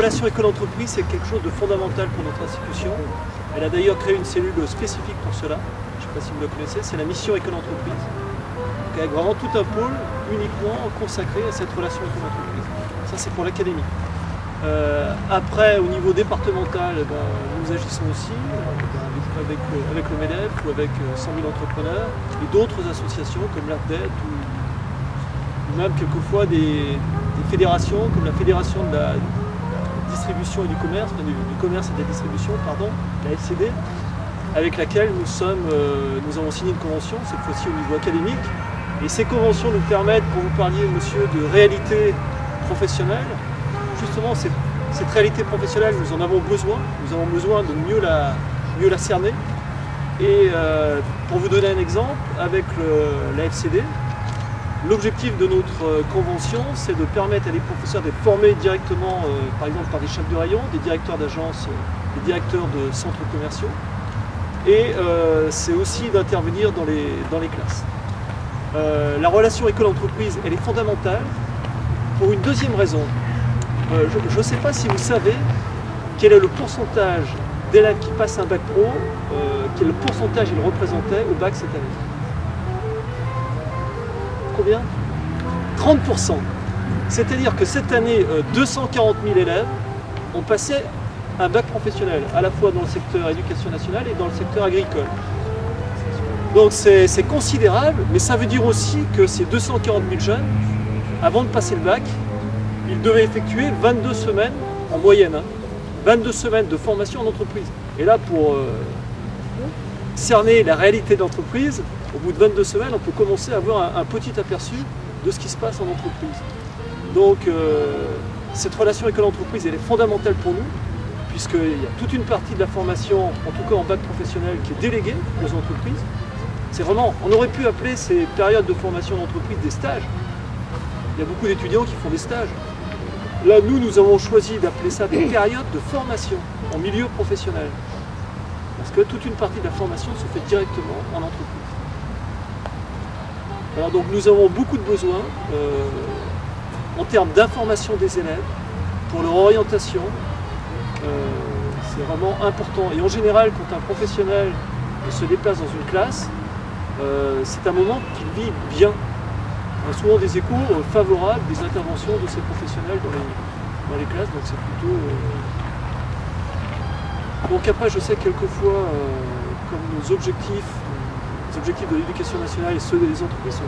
relation école-entreprise, c'est quelque chose de fondamental pour notre institution. Elle a d'ailleurs créé une cellule spécifique pour cela. Je ne sais pas si vous la connaissez, c'est la mission école-entreprise. Avec vraiment tout un pôle uniquement consacré à cette relation école-entreprise. Ça, c'est pour l'académie. Après, au niveau départemental, nous agissons aussi avec le MEDEF ou avec 100 000 entrepreneurs et d'autres associations comme l'ARDET ou même quelquefois des fédérations comme la Fédération de la distribution et du commerce, du commerce et de la distribution, pardon, la FCD, avec laquelle nous avons signé une convention, cette fois-ci au niveau académique. Et ces conventions nous permettent, pour vous parliez, monsieur, de réalité professionnelle. Justement, cette réalité professionnelle, nous en avons besoin. Nous avons besoin de mieux la cerner. Et pour vous donner un exemple, avec la FCD, l'objectif de notre convention, c'est de permettre à des professeurs d'être formés directement, par exemple, par des chefs de rayon, des directeurs d'agences, des directeurs de centres commerciaux. Et c'est aussi d'intervenir dans les classes. La relation école-entreprise, elle est fondamentale pour une deuxième raison. Je ne sais pas si vous savez quel est le pourcentage d'élèves qui passent un bac pro, quel pourcentage il représentait au bac cette année. Combien? 30%. C'est-à-dire que cette année, 240 000 élèves ont passé un bac professionnel, à la fois dans le secteur éducation nationale et dans le secteur agricole. Donc c'est considérable, mais ça veut dire aussi que ces 240 000 jeunes, avant de passer le bac, ils devaient effectuer 22 semaines en moyenne, 22 semaines de formation en entreprise. Et là, pour cerner la réalité d'entreprise, au bout de 22 semaines, on peut commencer à avoir un petit aperçu de ce qui se passe en entreprise. Donc cette relation école-entreprise, elle est fondamentale pour nous, puisqu'il y a toute une partie de la formation, en tout cas en bac professionnel, qui est déléguée aux entreprises. C'est vraiment, on aurait pu appeler ces périodes de formation d'entreprise des stages. Il y a beaucoup d'étudiants qui font des stages. Là, nous avons choisi d'appeler ça des périodes de formation en milieu professionnel. Parce que toute une partie de la formation se fait directement en entreprise. Alors donc nous avons beaucoup de besoins en termes d'information des élèves, pour leur orientation. C'est vraiment important. Et en général, quand un professionnel se déplace dans une classe, c'est un moment qu'il vit bien. On a souvent des échos favorables des interventions de ces professionnels dans les classes, donc c'est plutôt... Donc après, je sais que quelquefois, comme nos objectifs, les objectifs de l'éducation nationale et ceux des entreprises ne sont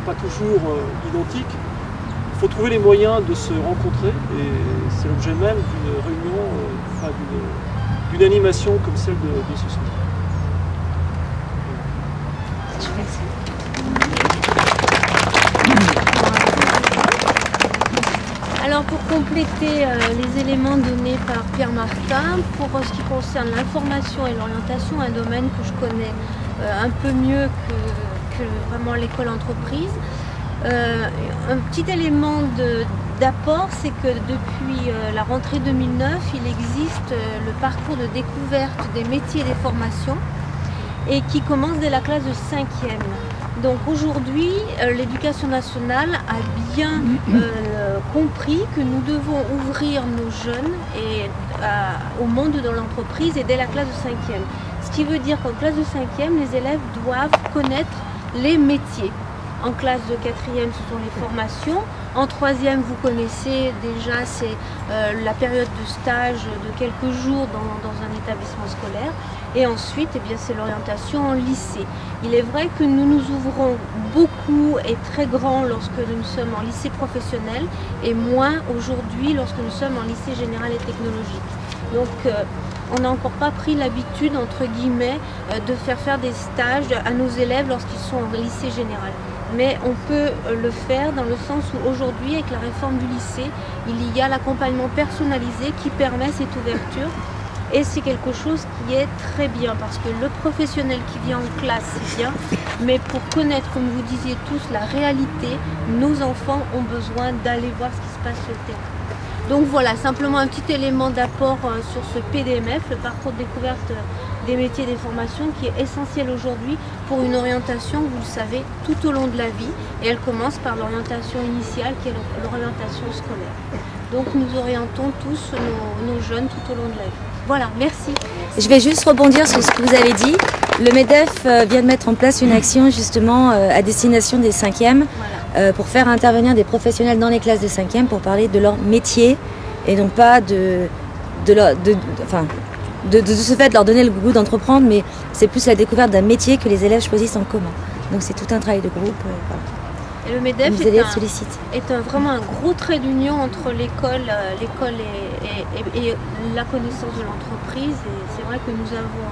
pas toujours identiques, il faut trouver les moyens de se rencontrer, et c'est l'objet même d'une réunion, d'une animation comme celle de ce soir. Alors pour compléter les éléments donnés par Pierre Martin, pour ce qui concerne l'information et l'orientation, un domaine que je connais un peu mieux que vraiment l'école-entreprise, un petit élément d'apport, c'est que depuis la rentrée 2009, il existe le parcours de découverte des métiers et des formations et qui commence dès la classe de 5e. Donc aujourd'hui, l'éducation nationale a bien compris que nous devons ouvrir nos jeunes au monde de l'entreprise et dès la classe de 5e. Ce qui veut dire qu'en classe de 5e, les élèves doivent connaître les métiers. En classe de 4e, ce sont les formations. En 3e, vous connaissez déjà, c'est la période de stage de quelques jours dans un établissement scolaire. Et ensuite, eh bien, c'est l'orientation en lycée. Il est vrai que nous nous ouvrons beaucoup et très grand lorsque nous sommes en lycée professionnel et moins aujourd'hui lorsque nous sommes en lycée général et technologique. Donc, on n'a encore pas pris l'habitude, entre guillemets, de faire des stages à nos élèves lorsqu'ils sont en lycée général. Mais on peut le faire dans le sens où aujourd'hui, avec la réforme du lycée, il y a l'accompagnement personnalisé qui permet cette ouverture. Et c'est quelque chose qui est très bien parce que le professionnel qui vient en classe, c'est bien, mais pour connaître, comme vous disiez tous, la réalité, nos enfants ont besoin d'aller voir ce qui se passe sur le terrain. Donc voilà, simplement un petit élément d'apport sur ce PDMF, le parcours de découverte des métiers et des formations, qui est essentiel aujourd'hui pour une orientation, vous le savez, tout au long de la vie. Et elle commence par l'orientation initiale, qui est l'orientation scolaire. Donc nous orientons tous nos jeunes tout au long de la vie. Voilà, merci. Je vais juste rebondir sur ce que vous avez dit. Le MEDEF vient de mettre en place une action justement à destination des 5e pour faire intervenir des professionnels dans les classes de 5e pour parler de leur métier et non pas de ce fait de leur donner le goût d'entreprendre, mais c'est plus la découverte d'un métier que les élèves choisissent en commun. Donc c'est tout un travail de groupe. Voilà. Et le MEDEF est vraiment un gros trait d'union entre l'école et la connaissance de l'entreprise. Et c'est vrai que nous avons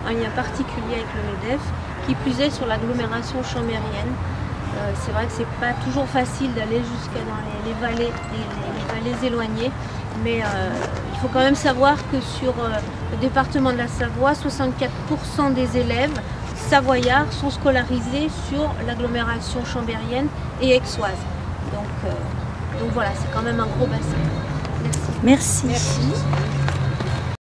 un lien particulier avec le MEDEF, qui plus est sur l'agglomération chambérienne. C'est vrai que c'est pas toujours facile d'aller jusqu'à dans les vallées éloignées, mais il faut quand même savoir que sur le département de la Savoie, 64% des élèves savoyards sont scolarisés sur l'agglomération chambérienne et aixoise. Donc voilà, c'est quand même un gros bassin. Merci. Merci.